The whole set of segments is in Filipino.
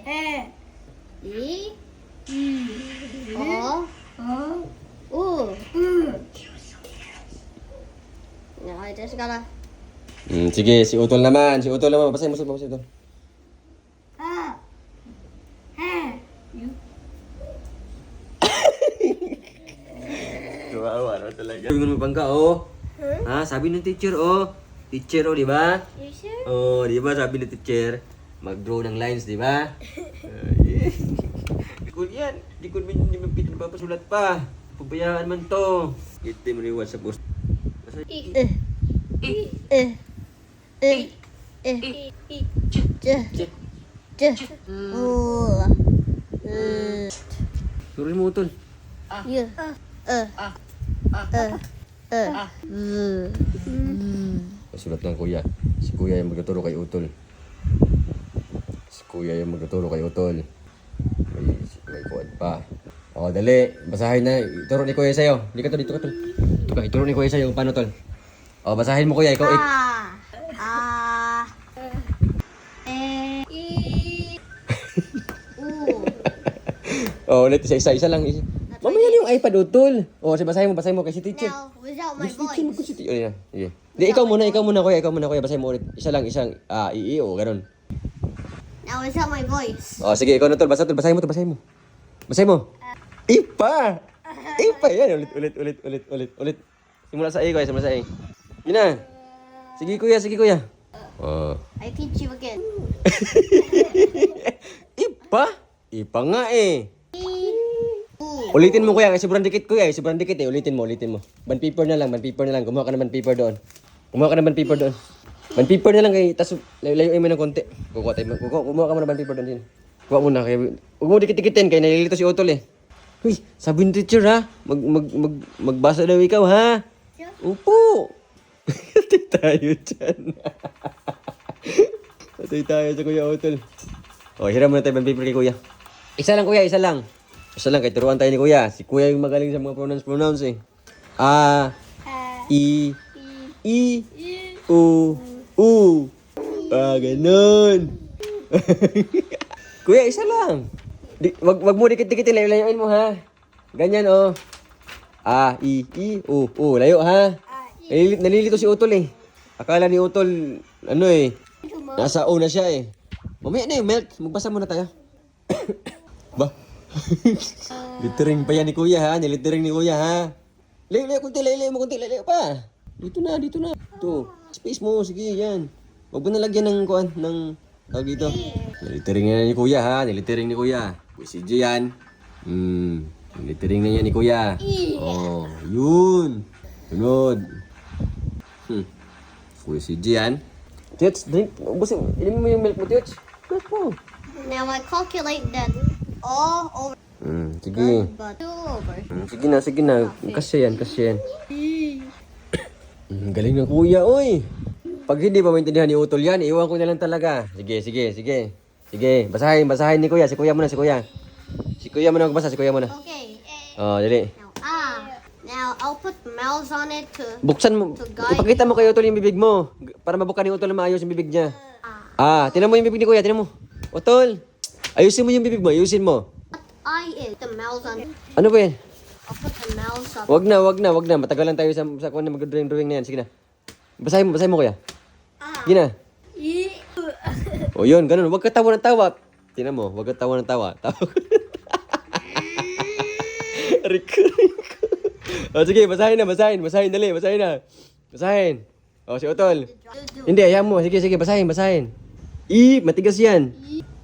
I. O. U. Okay, just gotta. Sige, si Utol naman. Si Utol naman. Basahin mo si Utol. Kawawa naman talaga. Sabi mo bangka, oh. Ha? Sabi ng teacher, oh. Teacher, oh, di ba? You sure? Oh, di ba? Sabi ng teacher, mag-draw ng lines, di ba? Di ko yan. Di ko napapasulat pa. Pabayaan man to. Ito mo niwan sa post. Turuin mo, Utol. Sulat ng kuya. Si kuya yung magtuturo kay Utol. Si kuya yung magtuturo kay Utol. May kuwan pa. O, dali. Basahin na. Ituro ni kuya sa'yo. Dito ka, Tol. Ito ka, ituro ni kuya sa'yo. Paano, Tol? O, basahin mo, kuya. Ikaw, ulit. Isa lang. Mamaya na yung iPad, Utol. O, basahin mo kasi teacher. Now, without my Teacher mo voice. kasi teacher. Sige. Di, ikaw muna, kuya. Basahin mo ulit. Isang, ganun. Now, without my voice. O, sige, ikaw na, Tol. Basahin mo. Basahin mo. Ipa! Yan. Ulit. Simula sa A, kuya. Yun na. Sige, kuya. Oh. I teach you again. Ipa nga eh. Ulitin mo, kuya. Sobrang dikit, kuya. Ulitin mo. Band paper na lang. Gumawa ka ng band paper doon. Band paper na lang kay tas layuin mo ng konti. Kukuha ka mo ng band paper doon. Kuha mo na kay huwag mo dikit-dikitin kay nalilito si Utol eh. Uy, sabi ng teacher ha. Magbasa daw ikaw ha. Upo. Patay tayo dyan. Patay tayo sa Kuya Utol. O, hiram mo na tayo band paper kay kuya. Isa lang kuya. Isa lang kay turuan tayo ni kuya. Si kuya yung magaling sa mga pronounce eh. A, I, U. Ganun. Kuya, isa lang. Wag mo dikit-dikitin, layuin mo ha. Ganyan oh. A, I, U. Layo ha. Nalilito si Utol eh. Akala ni Utol, nasa O na siya eh. Mamaya na yung milk. Magbasa muna tayo. Ba? Littering pa yan ni kuya ha. Nilittering ni kuya ha. Layo kunti pa. Dito na. Ito. Space mo. Sige, yan. Huwag mo nalagyan ng tawag dito. Nilittering na ni kuya ha. Si J yan. Nilittering na yan ni kuya. Oh, yun. Sunod. Kuya si J yan. Tiyot, drink. Ilimin mo yung milk mo, Tiyot. Milk mo. Now, I calculate that all over. Sige. But 2 over. Sige na. Kasya yan. Galing ng kuya, oy. Pag hindi pa maintindihan ni Utol yan, iwan ko na lang talaga. Sige. Basahin ni kuya. Si kuya muna. Si kuya muna magbasa. Okay. Oh, dali. Now, I'll put mouse on it to... Buksan mo. Ipakita mo kay Utol yung bibig mo. Para mabuka ni Utol na maayos yung bibig niya. Tinan mo yung bibig ni kuya. Tinan mo. Utol, ayusin mo yung bibig mo. I is the mouse on it. Ano ba yan? I'll put the mouse on Wag na. Matagalan tayo sa kung ano mag-drawing na yan. Sige na. Basahin mo kuya. Sige na. O yun, ganun. Huwag ka tawa ng tawa. Tinan mo, huwag ka tawa ng tawa. Rico. O sige, basahin na. Dali. O si Utol. Hindi, ayaw mo. Sige, basahin. I, matigas yan.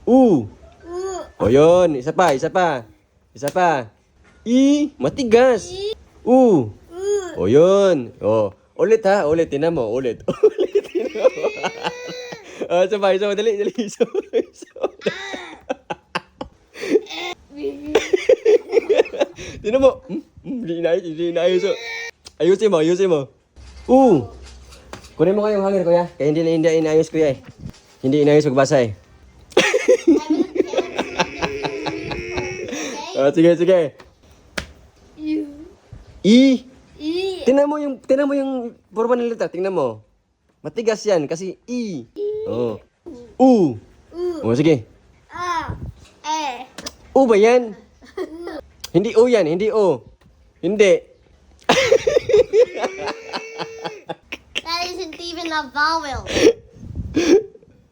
U. O yun, isa pa. I, matigas. U. O yun. O, ulit ha. Tinan mo. Sabay. Dali. Tinan mo. Hindi inaayos. Ayusin mo. Kunin mo kayong hanger, kuya. Kaya hindi inaayos, kuya eh. Hindi inaayos magbasa eh. Sige. I. Tingnan mo yung forma ng letra. Tingnan mo. Matigas yan kasi I. Oh. U. Oh, sige. O ba yan? Hindi O yan, hindi O. Hindi. That isn't even a vowel.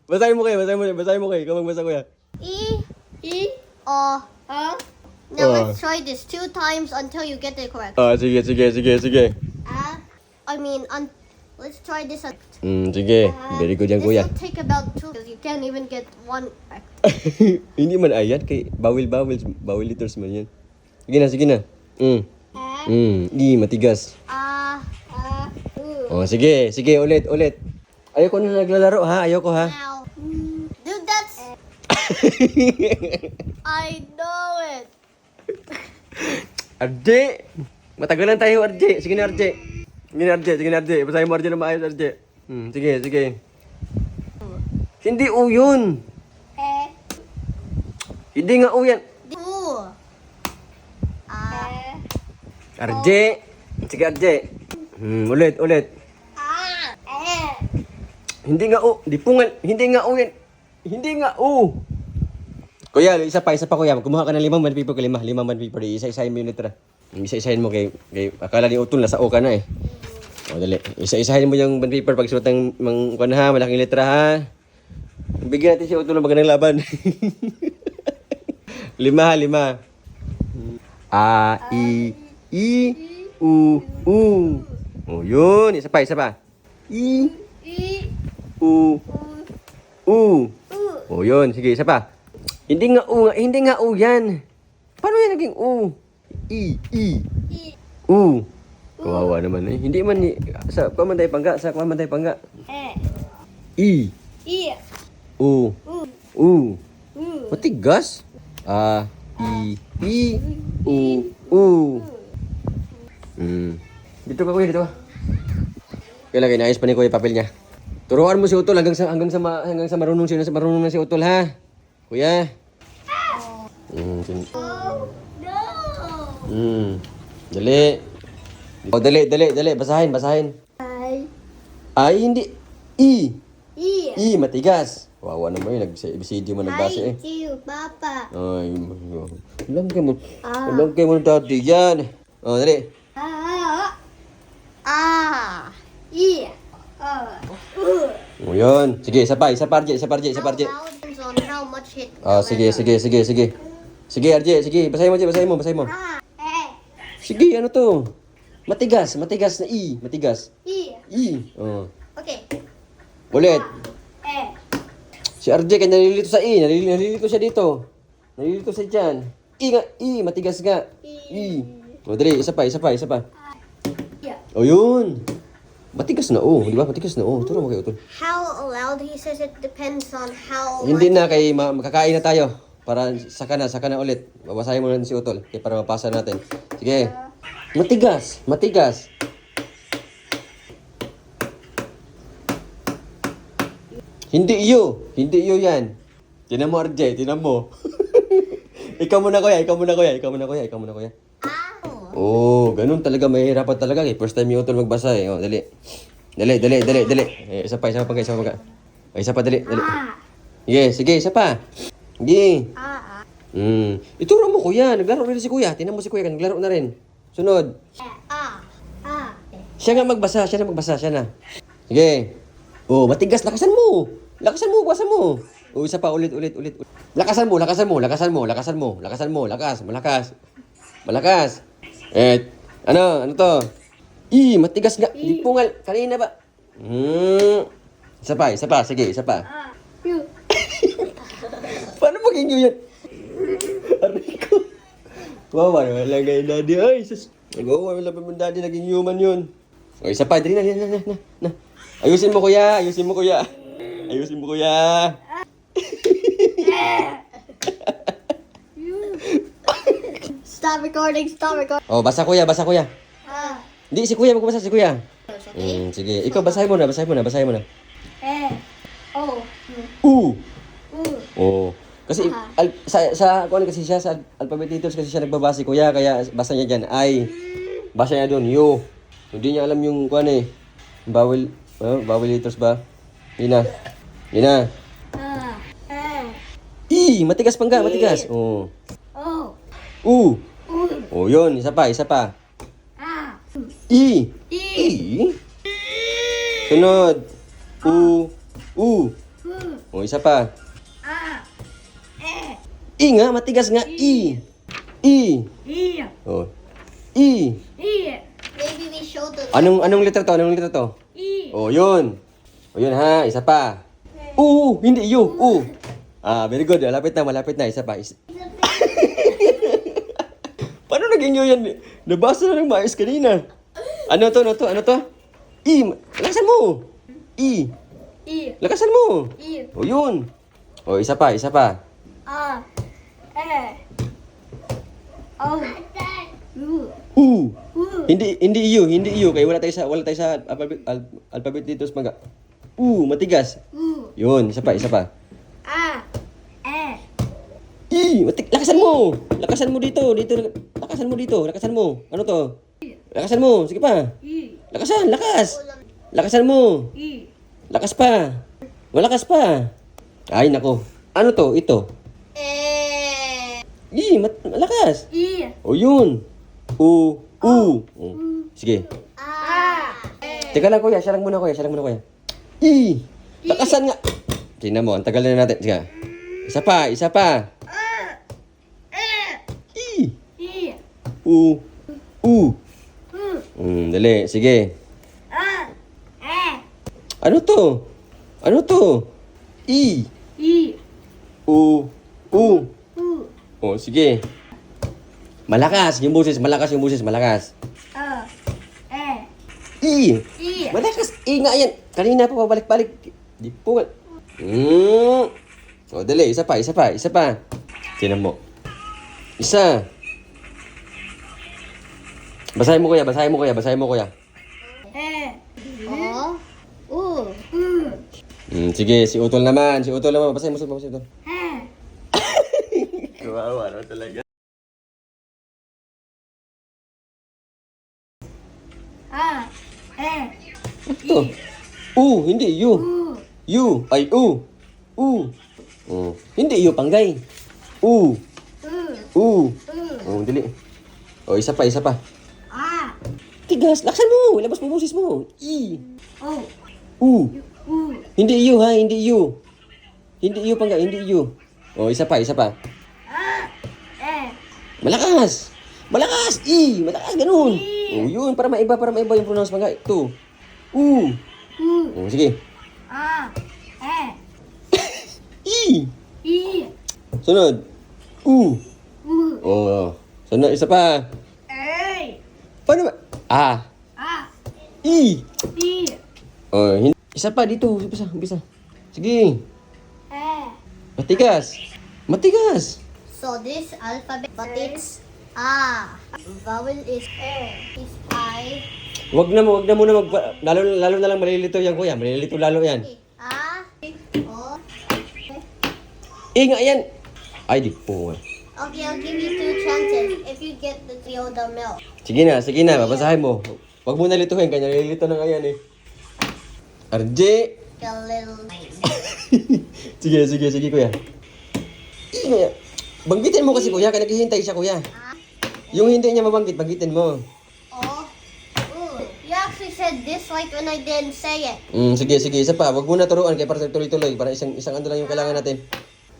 Basahin mo kayo, basahin mo, basahin mo kayo. Ikaw magbasa kuya. O. Now Oh. let's try this 2 times until you get it correct. Sige, sige, sige, sige. Let's try this. Sige. Very good yan This kuya. will take about 2 because you can't even get 1 correct. Hindi man ayan kay bawel letters man yan. Sige na. Matigas. Sige, ulit. Ayoko na naglalaro ha, ayoko ha. Now, dude, that's. I know it. RJ! Matagalan tayo, RJ. Sige na, RJ. Sige na, RJ. Basahin mo, RJ, na maayos, RJ. Sige. Hindi O yun. Hindi nga O yan. Ooh. RJ. Sige, RJ. Ulit. Hindi nga O. Hindi nga O yan. Hindi nga O. Kuya, isa pa kuya. Kumuha ka ng 5 band paper, 5 band paper. Isa-isahin mo yung letra. Isa-isahin mo kay akala ni Utol nasa O ka na eh. O, dali. Isa-isahin mo yung band paper pag suot ng ha, malaking letra ha. Bigyan natin si Utol ng magandang laban. 5. A, I, U, U. O, yun. Isa pa. I, U, U. O, yun. Sige, isa pa. Hindi nga U yan. Paano yan naging U? I, U. Kawawa naman eh. Hindi man sa kumanday pangga. I, U, U. Matigas. A, I, U. Dito ka kuya, dito ka. Kailangan inaayos pa ni kuya papel niya. Turuan mo si Utol hanggang sa marunong na si Utol ha. Kuya. Dali. O, dali. Basahin. Ay, hindi. I, matigas. Wawa naman yun. Nag-ABCD mo nagbasa eh. Papa. Ay, alam kayo mo ng dati yan. O, dali. O, yun. Sige, isa pa, RJ. On how much hit. Sige. Sige, RJ, sige. Basahin mo. Sige, ano to? Matigas na I. Matigas. I. Oh. Okay. Ulit. Si RJ kaya nalilito sa I. Nalilito siya dito. Nalilito siya dyan. I, matigas nga. I. O, dali, isa pa. O, yun. Matigas na O, di ba? Matigas na O. Turo mo kayo, Utol. How loud he says it depends on how. Hindi na, kay makakain na tayo. Para saka na ulit. Babasahin mo na si Utol. Kaya para mapasa natin. Sige. Matigas. Hindi iyo yan. Tinan mo, RJ. Tinan mo. Ikaw muna, kuya. Oh, ganun talaga. Mahirapan talaga. First time yung Utol magbasa eh. Oh, dali. Isa pa. Isa pa, dali. Sige, isa pa. Sige. Ituro mo, kuya. Naglaro rin si kuya. Tinan mo si kuya. Naglaro na rin. Sunod. Siya na magbasa. Sige. Oh, matigas. Lakasan mo. Basa mo. Oh, isa pa. Ulit. Lakasan mo. Malakas. Ano to? Matigas nga. Di pungal. Kanina ba? Isa pa. Sige, isa pa. Paano maging yun yan? Aray ko. Wawa naman lang kayo, daddy. Ay, sus. Nagawa naman lang daddy. Naging human yun. O, isa pa. Dali na. Ayusin mo, kuya. Stop recording. Oh, basa kuya. Hindi, si kuya. Magbasa si kuya. Sige. Ikaw, basahin mo na. Oh. Kasi sa kuan kasi siya sa alphabet letters kasi siya nagbabasa si kuya kaya basa niya diyan I. Basa niya doon U. Hindi niya alam yung kuan eh. Vowel letters ba? Yun na. Matigas. Oh. U. Oh, yun. Isa pa, isa pa. I. I. Sunod. U. U. Oh, isa pa. I nga, matigas nga. I. I. Oh. I. Maybe we show the Anong letter to? Anong letter to? Oh, yun. Oh, yun ha. Isa pa. U. Hindi U. U. Ah, very good. Malapit na, malapit na. Isa pa. Paano naging yun yan? Nabasa na ng maayos kanina. Ano to? Ano to? Ano to? I. Lakasan mo. I. Lakasan mo. O yun. O isa pa, isa pa. U. Hindi U, hindi U kaya wala tayo sa alphabet dito sa mga. U, matigas. Yun, isa pa, isa pa. I, lakasan mo. Lakasan mo dito, lakasan mo dito, lakasan mo. Ano to? Lakasan mo, sige pa. Lakasan, lakas. Lakasan mo. Lakas pa. Malakas pa. Ay, nako. Ano to? Ito. Malakas. O yun. U. O, sige. Teka lang kuya, siya lang muna kuya, siya lang muna kuya. Lakasan nga. Tingnan mo, ang tagal na natin. Sige. Isa pa, isa pa. U. Dali, sige. Ano to? Ano to? I. U. Oh, sige. Malakas yung boses, malakas yung boses, malakas. I. Malakas. I nga yan. Kanina pa pabalik-balik. Di po. Oh, dali. Isa pa, isa pa, isa pa. Tingnan mo. Isa. Basahin mo kuya, basahin mo kuya, basahin mo kuya. Sige, si Utol naman. Si Utol naman. Basahin mo, basahin mo. Kawawa naman talaga. Ito. Hindi U. U. Ay, U. Hindi U, panggay. U. Dili. O, isa pa, isa pa. Tigas, laksan mo. Labas mo boses mo. I. U. Hindi U ha, hindi U. Hindi U panggay, hindi U. O, isa pa, isa pa. Malakas. Malakas. I. Malakas, ganun. O, yun. Para maiba yung pronounce panggay. Ito. U. O, sige. I. Sunod. U. O, sunod. Isa pa. Paano ba? I. O, isa pa dito. Bisa. Sige. Matigas. Matigas. So this alphabet, but it's vowel is I. Wag na muna lalo na lang malilito yan kuya. Malilito lalo yan. O. Nga yan. Ay, di po. Okay, I'll give you 2 chances if you get the milk. Sige na, babasahin mo. Wag mo nalituhin, kanya nalilito na nga yan eh. RJ. A little. Sige kuya. Nga yan. Banggitin mo kasi kuya, kaya naghihintay siya kuya. Yung hindi niya mabanggit, banggitin mo. You actually said this like when I didn't say it. Sige, isa pa. Wag mo na turuan kaya para tuloy-tuloy. Para isang ano lang yung kailangan natin.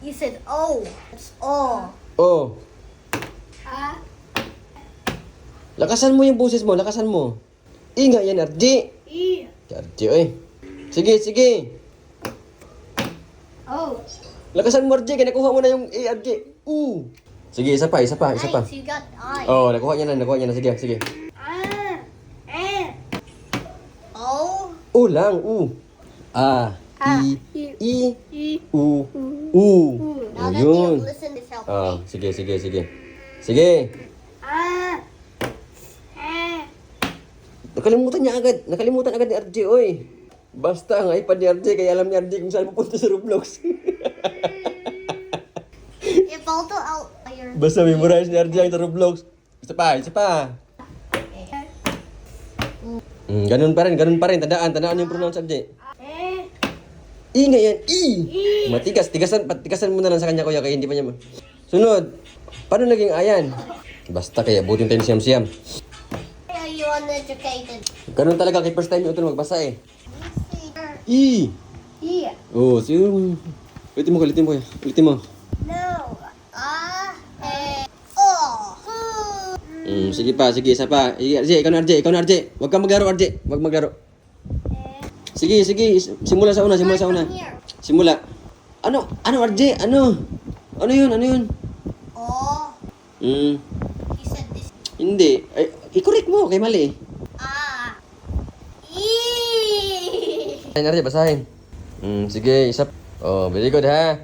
You said O. It's O. Oh. Lakasan mo yung boses mo, lakasan mo. Nga yan, RJ. RJ, oy. Sige. Lakasan mo, RJ, kaya nakuha mo na yung RJ. Sige, isa pa. Nice, you got I. Oh, nakuha niya na. Sige. O. U lang, U. I, U. Now that Yun. you listen, this help. Sige. Nakalimutan agad ni RJ, oy. Basta ang iPad ni RJ, kaya alam ni RJ kung saan pupunta sa Roblox. If also out your. Basta memorize ni RJ ang sa Roblox. Isa pa. Ganun pa rin. Tandaan yung pronounce RJ. Nga yan, I. Matigas. Tigasan mo na lang sa kanya kuya, kaya hindi pa niya Sunod. Paano naging ayan? Basta kaya butin tayo ni Siyam-Siyam. Are you uneducated? Ganun talaga kay first time ni Utol magbasa eh. E. Here. Oh, sige. Ulitin mo. Ulitin mo. No. Oh. Sige pa, sige, isa pa. RJ, ikaw na RJ. Huwag kang maglaro, RJ. Huwag maglaro. Sige. Simula sa una. Simula. Ano, RJ? Ano yun? Oh. Hmm, He said this. hindi. Ay, i-correct mo, kay mali. E. Ay, RJ, basahin. Sige, isa. Oh, very good ha.